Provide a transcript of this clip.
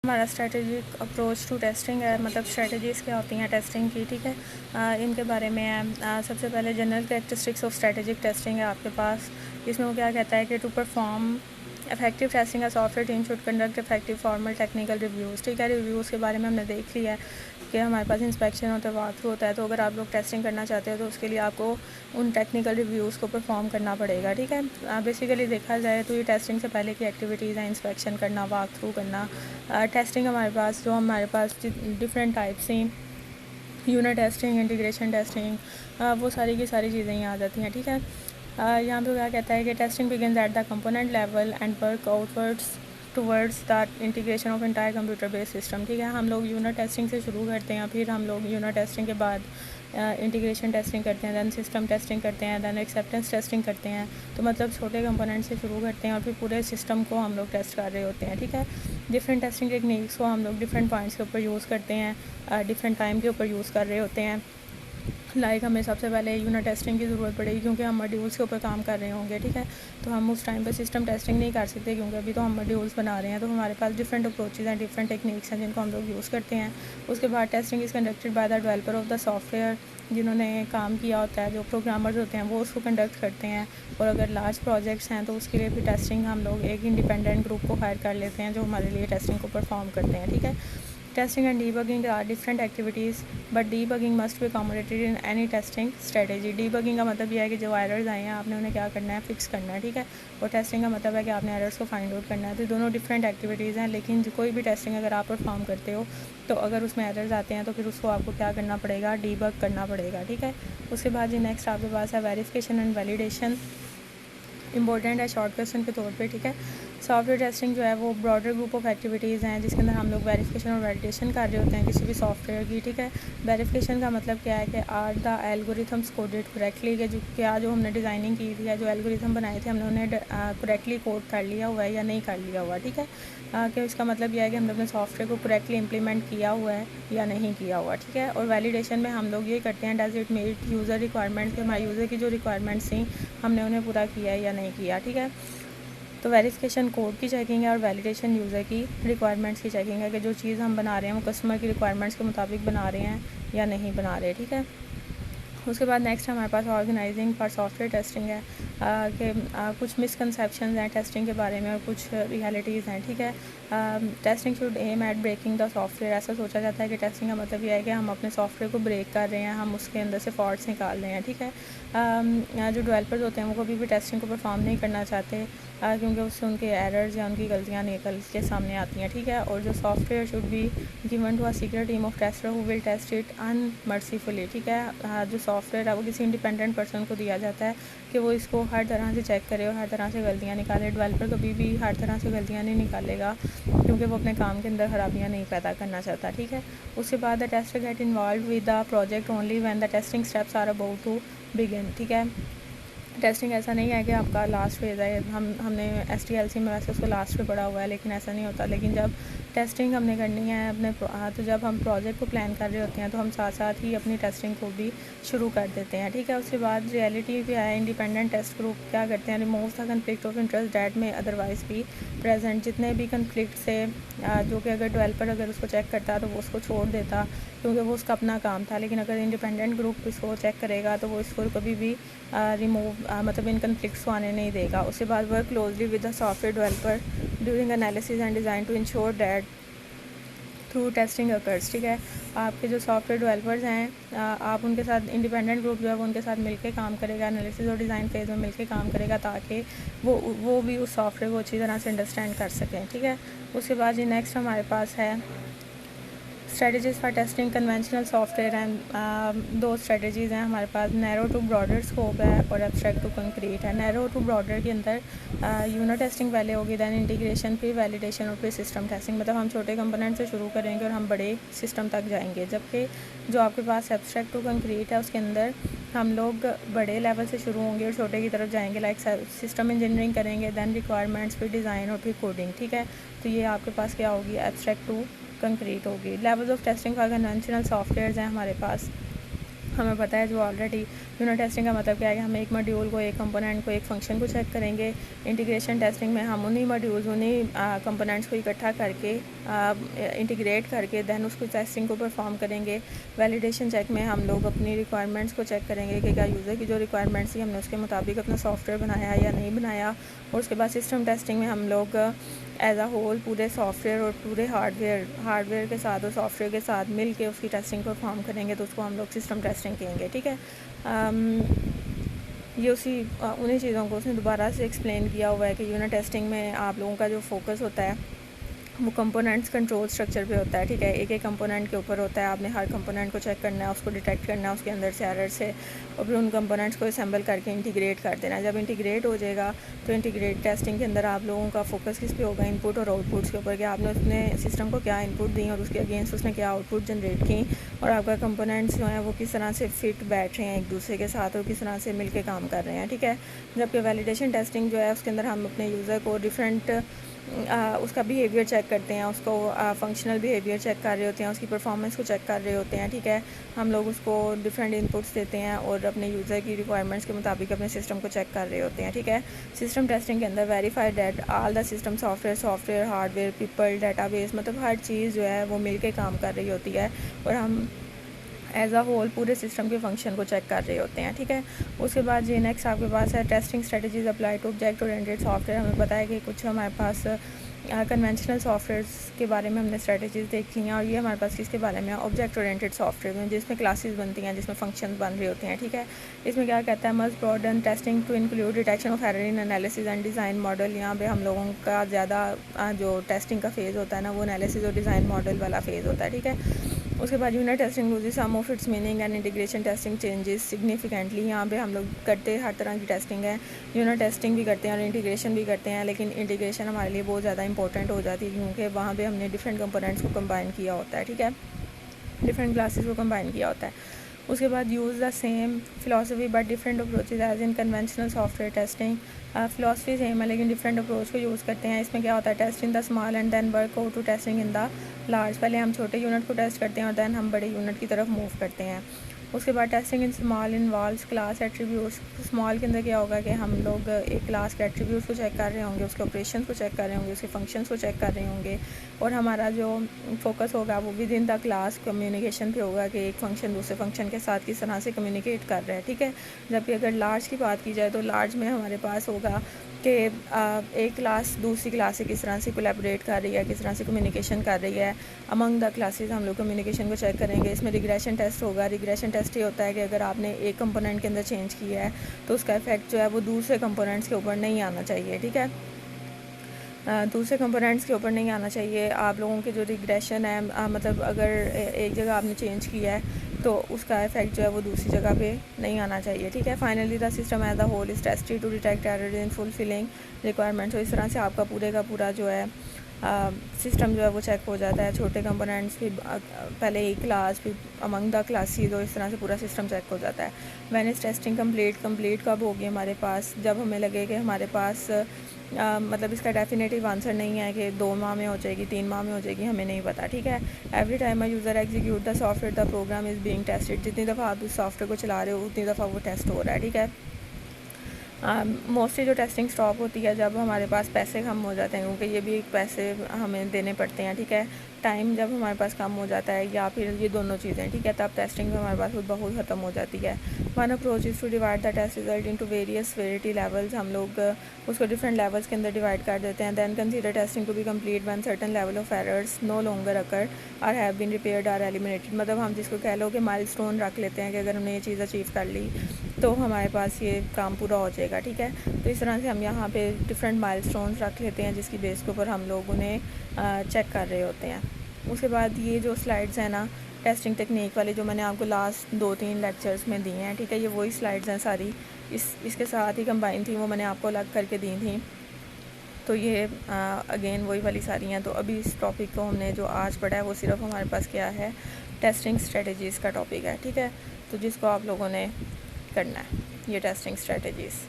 हमारा strategic approach to testing है, मतलब स्ट्रेटजीज़ क्या होती हैं टेस्टिंग की, ठीक है। इनके बारे में है। सबसे पहले general characteristics of strategic testing है आपके पास। इसमें वो क्या कहता है कि टू परफॉर्म इफेक्टिव टेस्टिंग का software team should conduct effective formal technical reviews, ठीक है। रिव्यूज़ के बारे में हमने देख लिया है कि हमारे पास इंस्पेक्शन होता है, वॉक थ्रू होता है। तो अगर आप लोग टेस्टिंग करना चाहते हो तो उसके लिए आपको उन टेक्निकल रिव्यूज़ को परफॉर्म करना पड़ेगा, ठीक है। बेसिकली देखा जाए तो ये टेस्टिंग से पहले की एक्टिविटीज़ हैं, इंस्पेक्शन करना, वॉक थ्रू करना। टेस्टिंग हमारे पास डिफरेंट टाइप्स हैं, यूनिट टेस्टिंग, इंटीग्रेशन टेस्टिंग, वो सारी की सारी चीज़ें यहाँ आ जाती हैं, ठीक है। यहाँ पे क्या कहता है कि testing begins at the component level and work outwards towards the integration of entire computer based system, ठीक है। हम लोग यूनिट टेस्टिंग से शुरू करते हैं, फिर हम लोग यूनिट टेस्टिंग के बाद इंटीग्रेशन टेस्टिंग करते हैं, दैन सिस्टम टेस्टिंग करते हैं, दैन एक्सेप्टेंस टेस्टिंग करते हैं। तो मतलब छोटे कंपोनेंट से शुरू करते हैं और फिर पूरे सिस्टम को हम लोग टेस्ट कर रहे होते हैं, ठीक है। डिफरेंट टेस्टिंग टेक्निक्स को हम लोग डिफरेंट पॉइंट्स के ऊपर यूज़ करते हैं, डिफरेंट टाइम के ऊपर यूज़ कर रहे होते हैं। हमें सबसे पहले यूनिट टेस्टिंग की ज़रूरत पड़ेगी क्योंकि हम मॉड्यूल्स के ऊपर काम कर रहे होंगे, ठीक है। तो हम उस टाइम पर सिस्टम टेस्टिंग नहीं कर सकते क्योंकि अभी तो हम मॉड्यूल्स बना रहे हैं। तो हमारे पास डिफरेंट अप्रोचेज़ हैं, डिफरेंट टेक्निक्स हैं जिनको हम लोग यूज़ करते हैं। उसके बाद testing is conducted by the developer of the software, जिन्होंने काम किया होता है, जो प्रोग्रामर्स होते हैं वो उसको कंडक्ट करते हैं। और अगर लार्ज प्रोजेक्ट्स हैं तो उसके लिए भी टेस्टिंग हम लोग एक इंडिपेंडेंट ग्रुप को हायर कर लेते हैं जो हमारे लिए टेस्टिंग को परफॉर्म करते हैं, ठीक है। Testing and debugging are different activities but debugging must be accommodated in any testing strategy. Debugging का मतलब यह है कि जो एरर्स आए हैं आपने उन्हें क्या करना है, फिक्स करना है, ठीक है। और टेस्टिंग का मतलब है कि आपने एरर्स को फाइंड आउट करना है। तो दोनों डिफरेंट एक्टिविटीज़ हैं, लेकिन कोई भी टेस्टिंग अगर आप परफॉर्म करते हो तो अगर उसमें एरर्स आते हैं तो फिर उसको आपको क्या करना पड़ेगा, डीबग करना पड़ेगा, ठीक है। उसके बाद जी नेक्स्ट आपके पास है वेरिफिकेशन एंड वैलिडेशन। इंपॉर्टेंट है शॉर्ट क्वेश्चन के तौर पे, ठीक है। सॉफ्टवेयर टेस्टिंग जो है वो ब्रॉडर ग्रुप ऑफ एक्टिविटीज़ हैं जिसके अंदर हम लोग वेरिफिकेशन और वैलिडेशन कर रहे होते हैं किसी भी सॉफ्टवेयर की, ठीक है। वेरिफिकेशन का मतलब क्या है कि are the algorithms coded correctly, कि जो हमने डिज़ाइनिंग की थी या जो एल्गोरिथम बनाए थे हमने उन्हें करेक्टली कोड कर लिया हुआ है या नहीं कर लिया हुआ, ठीक है। कि इसका मतलब यह है कि हमने अपने सॉफ्टवेयर को करेक्टली इम्प्लीमेंट किया हुआ है या नहीं किया हुआ, ठीक है। और वैलिडेशन में हम लोग ये करते हैं does it meet user requirement, कि हमारे यूज़र की जो रिक्वायरमेंट्स थी हमने उन्हें पूरा किया है या नहीं किया, ठीक है। तो वेरिफिकेशन कोड की चेकिंग है और वैलिडेशन यूज़र की रिक्वायरमेंट्स की चेकिंग है कि जो चीज़ हम बना रहे हैं वो कस्टमर की रिक्वायरमेंट्स के मुताबिक बना रहे हैं या नहीं बना रहे, ठीक है। उसके बाद नेक्स्ट हमारे पास ऑर्गेनाइजिंग फॉर सॉफ्टवेयर टेस्टिंग है कि कुछ मिसकंसेप्शंस हैं टेस्टिंग के बारे में और कुछ रियलिटीज़ हैं, ठीक है। Testing should aim at breaking the software. ऐसा सोचा जाता है कि टेस्टिंग का मतलब यह है कि हम अपने सॉफ्टवेयर को ब्रेक कर रहे हैं, हम उसके अंदर से फॉल्ट्स निकाल रहे हैं, ठीक है। जो डेवलपर्स होते हैं वो कभी भी टेस्टिंग को परफॉर्म नहीं करना चाहते क्योंकि उससे उनके एरर्स या उनकी गलतियाँ निकल के सामने आती हैं, ठीक है। और जो software should be given to a secret team of tester who will test it unmercifully, ठीक है। जो सॉफ्टवेयर है वो किसी इंडिपेंडेंट पर्सन को दिया जाता है कि वो इसको हर तरह से चेक करे और हर तरह से गलतियाँ निकाले। डेवलपर कभी भी हर तरह से गलतियाँ नहीं निकालेगा क्योंकि वो अपने काम के अंदर खराबियाँ नहीं पैदा करना चाहता, ठीक है। उसके बाद the tester get involved with the project only when the testing steps are about to begin, ठीक है। टेस्टिंग ऐसा नहीं है कि आपका लास्ट फेज़ है, हमने STLC में वैसे उसको लास्ट पे पड़ा हुआ है लेकिन ऐसा नहीं होता। लेकिन जब टेस्टिंग हमने करनी है अपने तो जब हम प्रोजेक्ट को प्लान कर रहे होते हैं तो हम साथ साथ ही अपनी टेस्टिंग को भी शुरू कर देते हैं, ठीक है। उसके बाद रियलिटी भी है, इंडिपेंडेंट टेस्ट ग्रुप क्या करते हैं, remove the conflict of interest that में अदरवाइज भी प्रेजेंट। जितने भी कन्फ्लिक्ट से जो कि अगर डेवलपर अगर उसको चेक करता तो वो उसको छोड़ देता क्योंकि वो उसका अपना काम था, लेकिन अगर इंडिपेंडेंट ग्रुप इसको चेक करेगा तो वो इसको कभी भी रिमूव मतलब इन कन्फ्लिक्ट्स को आने नहीं देगा। उसके बाद work closely with the software developer during analysis and design to ensure that through testing occurs, ठीक है। आपके जो सॉफ्टवेयर डेवलपर्स हैं आप उनके साथ इंडिपेंडेंट ग्रुप जो है वो उनके साथ मिलकर काम करेगा, एनालिसिस और डिज़ाइन फेज़ में मिलकर काम करेगा ताकि वो भी उस सॉफ्टवेयर को अच्छी तरह से अंडरस्टैंड कर सकें, ठीक है। उसके बाद जी नेक्स्ट हमारे पास है strategies for testing conventional software हैं। दो स्ट्रेटजीज़ हैं हमारे पास, नैरो टू ब्रॉडर स्कोप है और एब्स्ट्रैक्ट टू कंक्रीट है। नैरो टू ब्रॉडर के अंदर यूनिट टेस्टिंग पहले होगी, दैन इंटीग्रेशन, फिर वैलिडेशन और फिर सिस्टम टेस्टिंग। मतलब हम छोटे कंपोनेंट से शुरू करेंगे और हम बड़े सिस्टम तक जाएंगे। जबकि जो आपके पास एब्स्ट्रैक्ट टू कंक्रीट है उसके अंदर हम लोग बड़े लेवल से शुरू होंगे और छोटे की तरफ जाएंगे, लाइक सिस्टम इंजीनियरिंग करेंगे, दैन रिक्वायरमेंट्स, फिर डिज़ाइन और फिर कोडिंग, ठीक है। तो ये आपके पास क्या होगी, एब्स्ट्रैक्ट टू कंक्रीट होगी। Levels of testing for conventional software हैं हमारे पास। हमें पता है जो ऑलरेडी यूनिट टेस्टिंग का मतलब क्या है कि हम एक मॉड्यूल को, एक कंपोनेंट को, एक फंक्शन को चेक करेंगे। इंटीग्रेशन टेस्टिंग में हम उन्हीं मॉड्यूल्स, उन्हीं कंपोनेंट्स को इकट्ठा करके इंटीग्रेट करके दैन उसको टेस्टिंग को परफॉर्म करेंगे। वैलिडेशन चेक में हम लोग अपनी रिक्वायरमेंट्स को चेक करेंगे कि क्या यूज़र की जो रिक्वायरमेंट्स थी हमने उसके मुताबिक अपना सॉफ्टवेयर बनाया या नहीं बनाया। और उसके बाद सिस्टम टेस्टिंग में हम लोग एज अ होल पूरे सॉफ्टवेयर और पूरे हार्डवेयर के साथ और सॉफ्टवेयर के साथ मिल के उसकी टेस्टिंग परफॉर्म करेंगे, तो उसको हम लोग सिस्टम टेस्टिंग कहेंगे। ठीक है, ये उन्हीं चीज़ों को उसने दोबारा से एक्सप्लेन किया हुआ है कि यूनिट टेस्टिंग में आप लोगों का जो फोकस होता है वो कंपोनेंट्स कंट्रोल स्ट्रक्चर पे होता है। ठीक है, एक एक कंपोनेंट के ऊपर होता है, आपने हर कंपोनेंट को चेक करना है, उसको डिटेक्ट करना है उसके अंदर से एरर से, और फिर उन कंपोनेंट्स को असेंबल करके इंटीग्रेट कर देना है। जब इंटीग्रेट हो जाएगा तो इंटीग्रेट टेस्टिंग के अंदर आप लोगों का फोकस किस पे होगा, इनपुट और आउटपुट्स के ऊपर, कि आपने उसने सिस्टम को क्या इनपुट दी और उसके अगेंस्ट उसने क्या आउटपुट जनरेट की, और आपका कंपोनेंट्स जो हैं वो किस तरह से फिट बैठ रहे हैं एक दूसरे के साथ और किस तरह से मिल के काम कर रहे हैं। ठीक है, जबकि वैलिडेशन टेस्टिंग जो है उसके अंदर हम अपने यूज़र को डिफरेंट उसका बिहेवियर चेक करते हैं, उसको फंक्शनल बिहेवियर चेक कर रहे होते हैं, उसकी परफॉर्मेंस को चेक कर रहे होते हैं। ठीक है, हम लोग उसको डिफरेंट इनपुट्स देते हैं और अपने यूज़र की रिक्वायरमेंट्स के मुताबिक अपने सिस्टम को चेक कर रहे होते हैं। ठीक है, सिस्टम टेस्टिंग के अंदर verify that all the system software hardware people database, मतलब हर चीज़ जो है वो मिल के काम कर रही होती है और हम एज अ होल पूरे सिस्टम के फंक्शन को चेक कर रहे होते हैं। ठीक है, उसके बाद ये नेक्स्ट आपके पास है testing strategies apply to object oriented software. हमें पता है कि कुछ हमारे पास कन्वेंशनल सॉफ्टवेयर्स के बारे में हमने स्ट्रेटजीज देखी हैं, और ये हमारे पास किसके बारे में है, ऑब्जेक्ट ओरिएंटेड सॉफ्टवेयर में, जिसमें क्लासेस बनती हैं, जिसमें फंक्शन बन रहे होते हैं। ठीक है, इसमें क्या कहता है, must broaden testing to include detection of error in analysis and design model. यहाँ पे हम लोगों का ज़्यादा जो टेस्टिंग का फेज़ होता है ना वो एनालिसिस और डिज़ाइन मॉडल वाला फेज़ होता है। ठीक है, उसके बाद unit testing loses some of its meaning and integration testing changes significantly. यहाँ पे हम लोग करते हर तरह की टेस्टिंग है, यूनिट टेस्टिंग भी करते हैं और इंटीग्रेशन भी करते हैं, लेकिन इंटीग्रेशन हमारे लिए बहुत ज़्यादा इंपॉर्टेंट हो जाती है क्योंकि वहाँ पे हमने डिफरेंट कंपोनेंट्स को कंबाइन किया होता है। ठीक है, डिफरेंट क्लासेस को कंबाइन किया होता है। उसके बाद use the same philosophy but different approaches as in conventional software testing. Philosophy same है लेकिन डिफरेंट अप्रोच को यूज़ करते हैं। इसमें क्या होता है, test in the small and then work out to testing in the large. पहले हम छोटे यूनिट को टेस्ट करते हैं और दैन हम बड़े यूनिट की तरफ मूव करते हैं। उसके बाद testing in small involves class attributes. Small के अंदर क्या होगा कि हम लोग एक क्लास के एट्रीब्यूट्स को चेक कर रहे होंगे, उसके ऑपरेशन को चेक कर रहे होंगे, उसके फंक्शंस को चेक कर रहे होंगे, और हमारा जो फोकस होगा वो with in the class communication पे होगा कि एक फ़ंक्शन दूसरे फंक्शन के साथ किस तरह से कम्युनिकेट कर रहा है। ठीक है, जबकि अगर लार्ज की बात की जाए तो लार्ज में हमारे पास होगा कि एक क्लास दूसरी क्लास से किस तरह से कोलैबोरेट कर रही है, किस तरह से कम्युनिकेशन कर रही है। अमंग द क्लासेस हम लोग कम्युनिकेशन को चेक करेंगे। इसमें रिग्रेशन टेस्ट होगा। रिग्रेशन टेस्ट ये होता है कि अगर आपने एक कंपोनेंट के अंदर चेंज किया है तो उसका इफेक्ट जो है वो दूसरे कंपोनेंट्स के ऊपर नहीं आना चाहिए। ठीक है, दूसरे कंपोनेंट्स के ऊपर नहीं आना चाहिए। आप लोगों की जो रिग्रेशन है, मतलब अगर एक जगह आपने चेंज किया है तो उसका इफेक्ट जो है वो दूसरी जगह पे नहीं आना चाहिए। ठीक है, finally the system as a whole is tested to detect error in fulfilling requirements. तो इस तरह से आपका पूरे का पूरा जो है सिस्टम जो है वो चेक हो जाता है। छोटे कंपोनेंट्स भी पहले एक क्लास फिर अमंग द क्लासेस, और इस तरह से पूरा सिस्टम चेक हो जाता है। व्हेन इज टेस्टिंग कंप्लीट कब होगी हमारे पास, जब हमें लगे कि हमारे पास मतलब इसका डेफिनेटिव आंसर नहीं है कि 2 माह में हो जाएगी, 3 माह में हो जाएगी, हमें नहीं पता। ठीक है, every time a user execute the software the program is being tested. जितनी दफ़ा आप उस सॉफ्टवेयर को चला रहे हो उतनी दफ़ा वो टेस्ट हो रहा है। ठीक है, मोस्टली जो टेस्टिंग स्टॉप होती है जब हमारे पास पैसे कम हो जाते हैं, क्योंकि ये भी पैसे हमें देने पड़ते हैं। ठीक है, टाइम जब हमारे पास कम हो जाता है या फिर ये दोनों चीज़ें, ठीक है, तब टेस्टिंग हमारे पास खुद बहुत ख़त्म हो जाती है। One approach is to divide the test result into various severity levels. हम लोग उसको डिफरेंट लेवल्स के अंदर डिवाइड कर देते हैं। Then consider testing to be complete when certain level of errors no longer occur और have been repaired or eliminated. मतलब हम जिसको कह लो कि माइलस्टोन रख लेते हैं कि अगर हमने ये चीज़ अचीव कर ली तो हमारे पास ये काम पूरा हो जाएगा। ठीक है, तो इस तरह से हम यहाँ पे डिफरेंट माइलस्टोन्स रख लेते हैं जिसकी बेस के ऊपर हम लोग उन्हें चेक कर रहे होते हैं। उसके बाद ये जो स्लाइड्स हैं ना टेस्टिंग टेक्निक वाली, जो मैंने आपको लास्ट 2-3 लेक्चर्स में दी हैं, ठीक है, ये वही स्लाइड्स हैं सारी, इसके साथ ही कंबाइन थी, वो मैंने आपको अलग करके दी थी। तो ये अगेन वही वाली सारी हैं। तो अभी इस टॉपिक को हमने जो आज पढ़ा है वो सिर्फ हमारे पास क्या है, टेस्टिंग स्ट्रेटजीज़ का टॉपिक है। ठीक है, तो जिसको आप लोगों ने करना है ये टेस्टिंग स्ट्रेटजीज़।